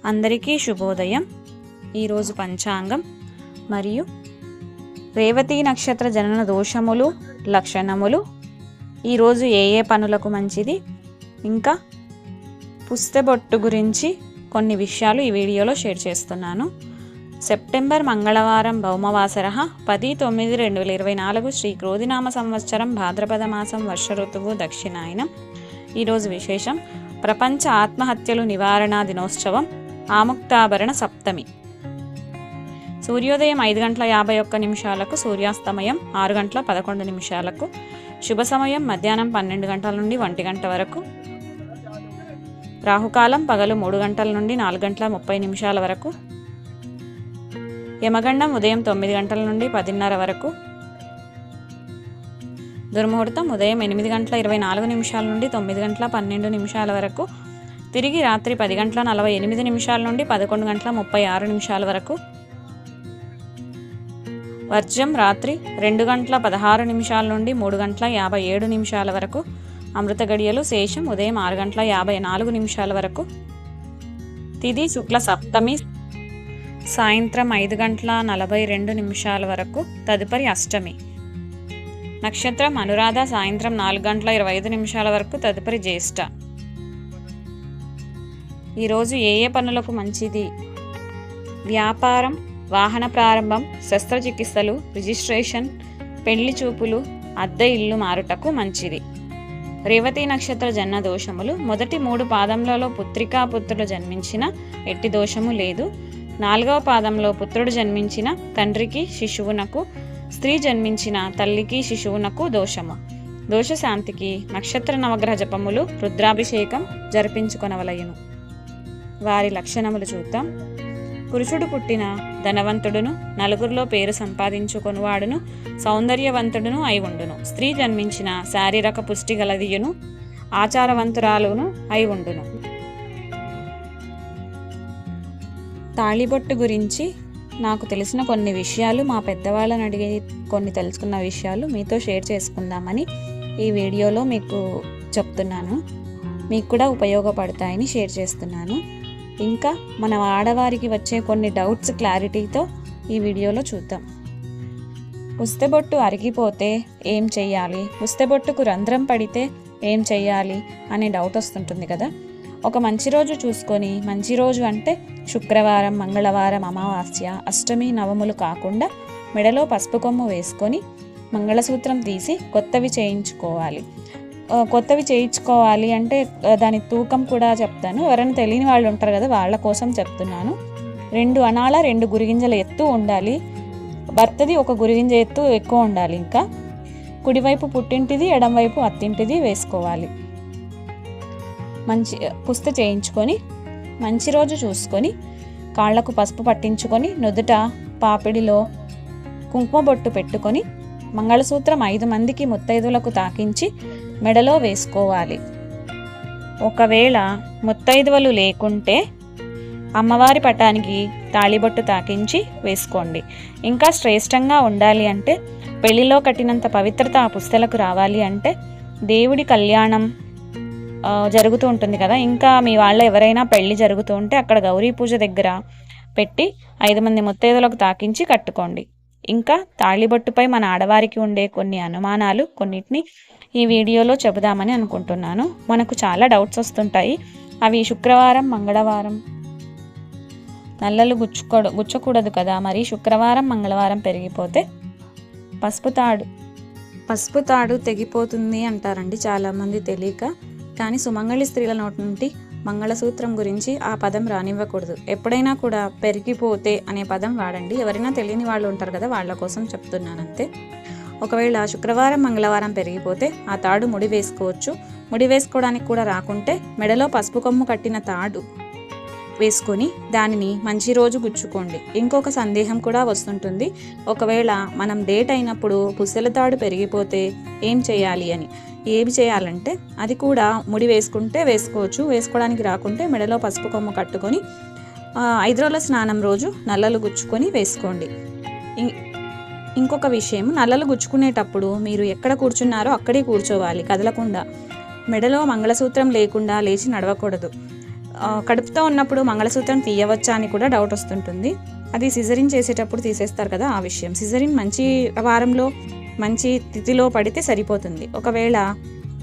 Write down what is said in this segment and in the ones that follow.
అందరికీ శుభోదయం. ఈరోజు పంచాంగం మరియు రేవతి నక్షత్ర జనన దోషములు, లక్షణములు, ఈరోజు ఏ ఏ పనులకు మంచిది, ఇంకా పుస్తబొట్టు గురించి కొన్ని విషయాలు ఈ వీడియోలో షేర్ చేస్తున్నాను. సెప్టెంబర్ మంగళవారం భౌమవాసర 10/9/2024 శ్రీ క్రోధినామ సంవత్సరం భాద్రపద మాసం వర్ష ఋతువు దక్షిణాయనం. ఈరోజు విశేషం ప్రపంచ ఆత్మహత్యలు నివారణ దినోత్సవం, ఆముక్తాభరణ సప్తమి. సూర్యోదయం 5:51 సూర్యాస్తమయం 6:11 శుభ సమయం మధ్యాహ్నం 12 గంటల నుండి 1 గంట వరకు. రాహుకాలం పగలు 3 గంటల నుండి 4:30 వరకు. యమగండం ఉదయం 9 గంటల నుండి 10:30 వరకు. దుర్ముహూర్తం ఉదయం 8:24 నుండి 9:12 వరకు. తిరిగి రాత్రి 10:48 నుండి 11:36 వరకు. వర్జం రాత్రి 2:16 నుండి 3:57 వరకు. అమృత గడియలు శేషం ఉదయం 6:54 వరకు. తిథి శుక్ల సప్తమి సాయంత్రం 5:42 వరకు. తదుపరి అష్టమి. నక్షత్రం అనురాధ సాయంత్రం 4:25 వరకు. తదుపరి జ్యేష్ఠ. ఈరోజు ఏ ఏ పనులకు మంచిది? వ్యాపారం, వాహన ప్రారంభం, శస్త్రచికిత్సలు, రిజిస్ట్రేషన్, పెళ్లి చూపులు, అద్దె ఇల్లు మారుటకు మంచిది. రేవతి నక్షత్ర జన్మ దోషములు. మొదటి 3 పాదములలో పుత్రికా పుత్రులు జన్మించిన ఎట్టి దోషము లేదు. 4వ పాదంలో పుత్రుడు జన్మించిన తండ్రికి శిశువునకు, స్త్రీ జన్మించిన తల్లికి శిశువునకు దోషము. దోషశాంతికి నక్షత్ర నవగ్రహ జపములు, రుద్రాభిషేకం జరిపించుకొనవలయును. వారి లక్షణములు చూద్దాం. పురుషుడు పుట్టిన ధనవంతుడును, నలుగురిలో పేరు సంపాదించుకొనువాడును, సౌందర్యవంతుడును అయి ఉండును. స్త్రీ జన్మించిన శారీరక పుష్టి గలదియును, ఆచారవంతురాలును అయి ఉండును. తాళిబొట్టు గురించి నాకు తెలిసిన కొన్ని విషయాలు, మా పెద్దవాళ్ళని అడిగి కొన్ని తెలుసుకున్న విషయాలు మీతో షేర్ చేసుకుందామని ఈ వీడియోలో మీకు చెప్తున్నాను. మీకు కూడా ఉపయోగపడతాయని షేర్ చేస్తున్నాను. ఇంకా మన ఆడవారికి వచ్చే కొన్ని డౌట్స్ క్లారిటీతో ఈ వీడియోలో చూద్దాం. పుస్తబొట్టు అరిగిపోతే ఏం చెయ్యాలి, పుస్తబొట్టుకు రంధ్రం పడితే ఏం చెయ్యాలి అనే డౌట్ వస్తుంటుంది కదా. ఒక మంచి రోజు చూసుకొని, మంచి రోజు అంటే శుక్రవారం, మంగళవారం, అమావాస్య, అష్టమి, నవములు కాకుండా మెడలో పసుపు కొమ్ము వేసుకొని మంగళసూత్రం తీసి కొత్తవి చేయించుకోవాలి. కొత్తవి చేయించుకోవాలి అంటే దాని తూకం కూడా చెప్తాను. ఎవరైనా తెలియని వాళ్ళు ఉంటారు కదా, వాళ్ళ కోసం చెప్తున్నాను. 2 అణాల 2 గురిగింజల ఎత్తు ఉండాలి. భర్తది 1 గురిగింజ ఎత్తు ఎక్కువ ఉండాలి. ఇంకా కుడివైపు పుట్టింటిది, ఎడంవైపు అత్తింటిది వేసుకోవాలి. మంచి పుస్త చేయించుకొని మంచి రోజు చూసుకొని కాళ్లకు పసుపు పట్టించుకొని నుదుట పాపిడిలో కుంకుమ బొట్టు పెట్టుకొని మంగళసూత్రం 5 మందికి ముత్తైదులకు తాకించి మెడలో వేసుకోవాలి. ఒకవేళ ముత్తైదువలు లేకుంటే అమ్మవారి పటానికి తాళిబొట్టు తాకించి వేసుకోండి. ఇంకా శ్రేష్టంగా ఉండాలి అంటే, పెళ్లిలో కట్టినంత పవిత్రత ఆ పుస్తలకు రావాలి అంటే దేవుడి కళ్యాణం జరుగుతూ ఉంటుంది కదా. ఇంకా మీ వాళ్ళ ఎవరైనా పెళ్లి జరుగుతూ ఉంటే అక్కడ గౌరీ పూజ దగ్గర పెట్టి 5 మంది ముత్తైదులకు తాకించి కట్టుకోండి. ఇంకా తాళిబొట్టుపై మన ఆడవారికి ఉండే కొన్ని అనుమానాలు కొన్నిటిని ఈ వీడియోలో చెబుదామని అనుకుంటున్నాను. మనకు చాలా డౌట్స్ వస్తుంటాయి. అవి శుక్రవారం, మంగళవారం నల్లలు గుచ్చకూడదు కదా. మరి శుక్రవారం, మంగళవారం పెరిగిపోతే పసుపు తాడు తెగిపోతుంది అంటారండి చాలామంది తెలియక. కానీ సుమంగళి స్త్రీల నోటి నుండి మంగళసూత్రం గురించి ఆ పదం రానివ్వకూడదు. ఎప్పుడైనా కూడా పెరిగిపోతే అనే పదం వాడండి. ఎవరైనా తెలియని వాళ్ళు ఉంటారు కదా, వాళ్ళ కోసం చెప్తున్నాను అంతే. ఒకవేళ శుక్రవారం, మంగళవారం పెరిగిపోతే ఆ తాడు ముడి వేసుకోవచ్చు. ముడి వేసుకోవడానికి కూడా రాకుంటే మెడలో పసుపు కొమ్ము కట్టిన తాడు వేసుకొని దానిని మంచి రోజు గుచ్చుకోండి. ఇంకొక సందేహం కూడా వస్తుంటుంది, ఒకవేళ మనం డేట్ అయినప్పుడు పుస్తెల తాడు పెరిగిపోతే ఏం చేయాలి అని. ఏమి చేయాలంటే అది కూడా ముడి వేసుకుంటే వేసుకోవచ్చు, వేసుకోవడానికి రాకుంటే మెడలో పసుపు కొమ్ము కట్టుకొని 5 రోజుల స్నానం రోజు నల్లలు గుచ్చుకొని వేసుకోండి. ఇంకొక విషయం, నల్లలు గుచ్చుకునేటప్పుడు మీరు ఎక్కడ కూర్చున్నారో అక్కడే కూర్చోవాలి, కదలకుండా. మెడలో మంగళసూత్రం లేకుండా లేచి నడవకూడదు. కడుపుతో ఉన్నప్పుడు మంగళసూత్రం తీయవచ్చా అని కూడా డౌట్ వస్తుంటుంది. అది సిజరిన్ చేసేటప్పుడు తీసేస్తారు కదా, ఆ విషయం. సిజరిన్ మంచి వారంలో మంచి తిథిలో పడితే సరిపోతుంది. ఒకవేళ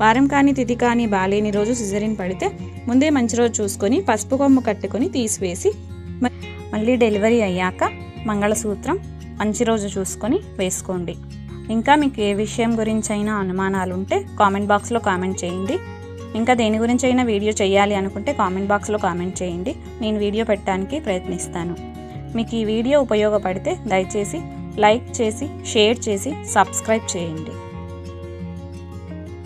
వారం కానీ తిథి కానీ బాలేని రోజు సిజరిన్ పడితే ముందే మంచి రోజు చూసుకొని పసుపు కొమ్ము కట్టుకొని తీసివేసి మళ్ళీ డెలివరీ అయ్యాక మంగళసూత్రం మంచి రోజు చూసుకొని వేసుకోండి. ఇంకా మీకు ఏ విషయం గురించి అయినా అనుమానాలు ఉంటే కామెంట్ బాక్స్లో కామెంట్ చేయండి. ఇంకా దేని గురించి అయినా వీడియో చేయాలి అనుకుంటే కామెంట్ బాక్స్లో కామెంట్ చేయండి. నేను వీడియో పెట్టడానికి ప్రయత్నిస్తాను. మీకు ఈ వీడియో ఉపయోగపడితే దయచేసి లైక్ చేసి, షేర్ చేసి, సబ్స్క్రైబ్ చేయండి.